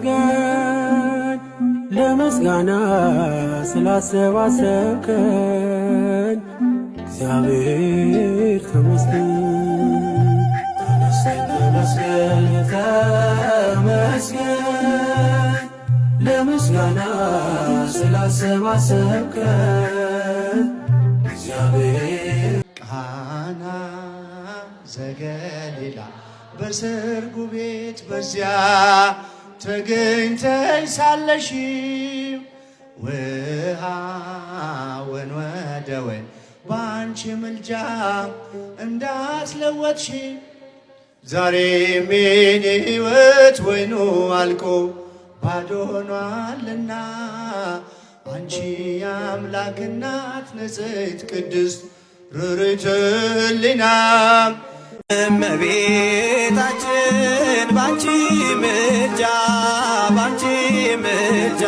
ተመስገን ለምስጋና ስላሰባሰብከን እግዚአብሔር ተመስገን። ተመስገን ተመስገን ለምስጋና ስላሰባሰብከን እግዚአብሔር። ቃና ዘገሊላ በሰርጉ ቤት በዚያ ተገኝተሽ ሳለሽ ውሃውን ወደ ወይን በአንቺ ምልጃ እንዳስለወጥሽ ዛሬም የኔ ሕይወት ወይኑ አልቆ ባዶ ሆኗልና አንቺ የአምላክ እናት ንጽሕት ቅድስት ርርይት ሕሊና እመቤታችን ባንቺ ምልጃ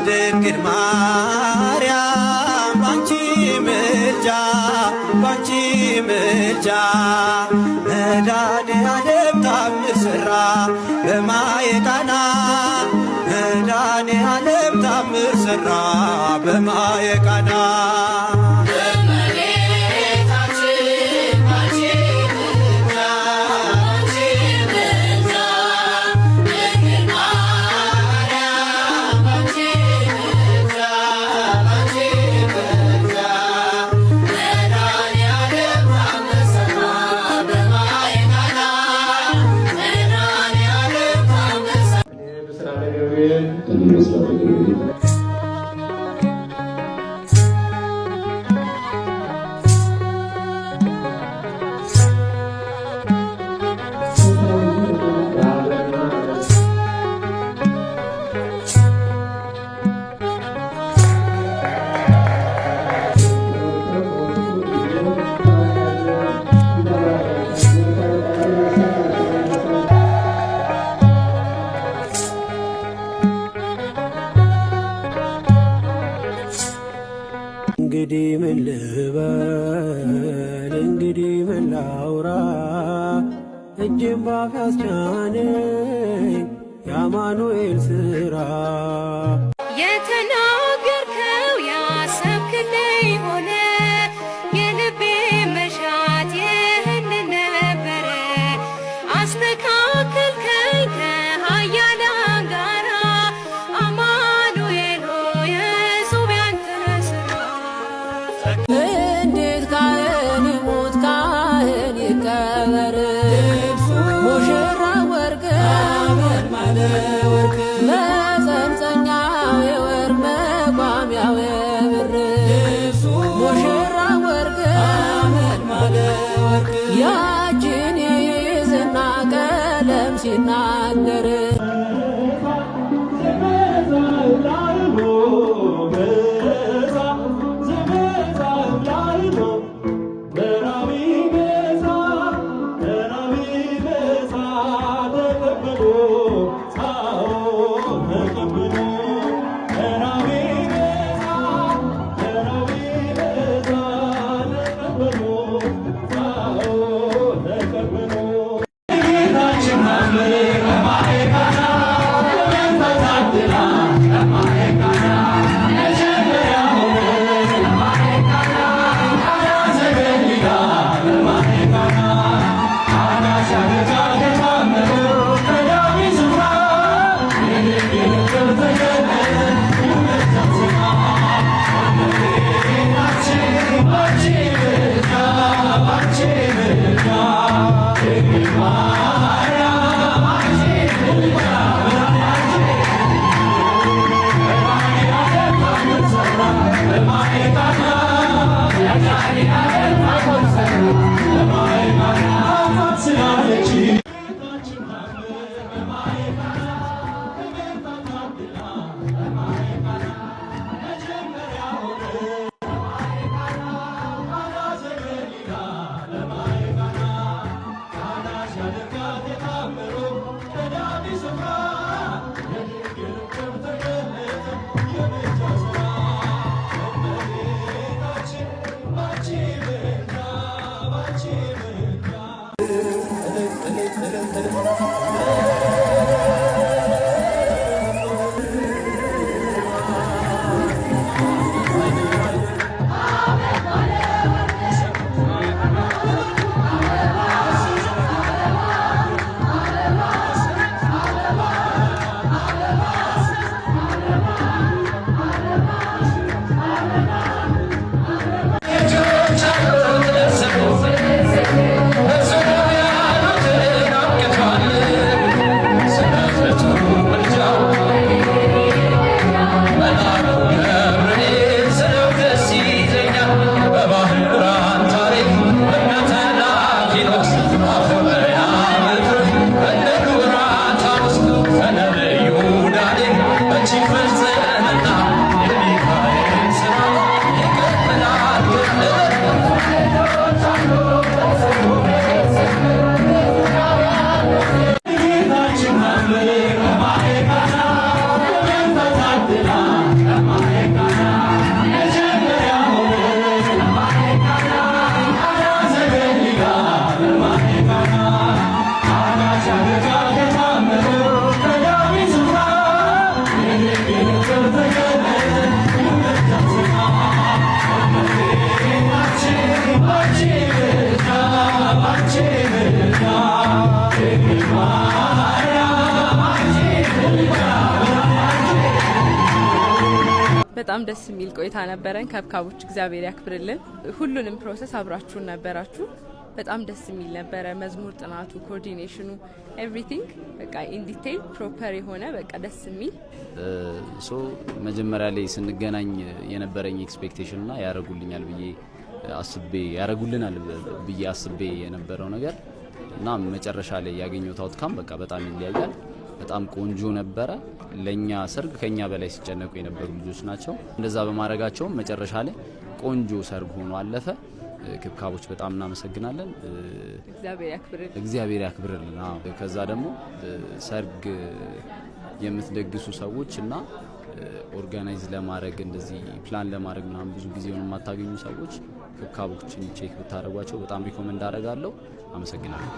ድንግል ማርያም ባንቺ ምልጃ መድኃኔዓለም ተአምር ሠራ በማየ ቃና መድኃኔዓለም ተአምር ሠራ በማየ ቃና እንግዲህ ምን ልበል እንግዲህ ምን ላውራ እጄን ባፍ ያስጫነኝ የአማኑኤል ሥራ የተናገርከው ያሰብክልኝ ሆነ የልቤ መሻት ይህን ነበረ አስተካከልከኝ ከኃያላን ጋራ አማኑኤል ሆይ እጹብ ያንተ ሥራ። እንዴት ካህን ይሙት ካህን ይቀበር ሙሽራ ወርቅ መጸምጸኛው የወርቅ መቋሚያው የብር ሙሽራ ወርቅ ያችን ይዝና ቀለም ሲናገር Thank you. በጣም ደስ የሚል ቆይታ ነበረን። ከብካቦች እግዚአብሔር ያክብርልን። ሁሉንም ፕሮሰስ አብራችሁን ነበራችሁ። በጣም ደስ የሚል ነበረ። መዝሙር ጥናቱ፣ ኮኦርዲኔሽኑ፣ ኤቭሪቲንግ በቃ ኢን ዲቴይል ፕሮፐር የሆነ በቃ ደስ የሚል መጀመሪያ ላይ ስንገናኝ የነበረኝ ኤክስፔክቴሽን እና ያረጉልናል ብዬ አስቤ የነበረው ነገር እና መጨረሻ ላይ ያገኘሁት አውትካም በቃ በጣም ይለያያል። በጣም ቆንጆ ነበረ። ለኛ ሰርግ ከኛ በላይ ሲጨነቁ የነበሩ ልጆች ናቸው። እንደዛ በማድረጋቸው መጨረሻ ላይ ቆንጆ ሰርግ ሆኖ አለፈ። ክብካቦች በጣም እናመሰግናለን። እግዚአብሔር ያክብርልን። ከዛ ደግሞ ሰርግ የምትደግሱ ሰዎች እና ኦርጋናይዝ ለማድረግ እንደዚህ ፕላን ለማድረግ ምናምን ብዙ ጊዜ ነው የማታገኙ ሰዎች ክብካቦችን ቼክ ብታደርጓቸው በጣም ሪኮመንድ አደርጋለሁ። አመሰግናለሁ።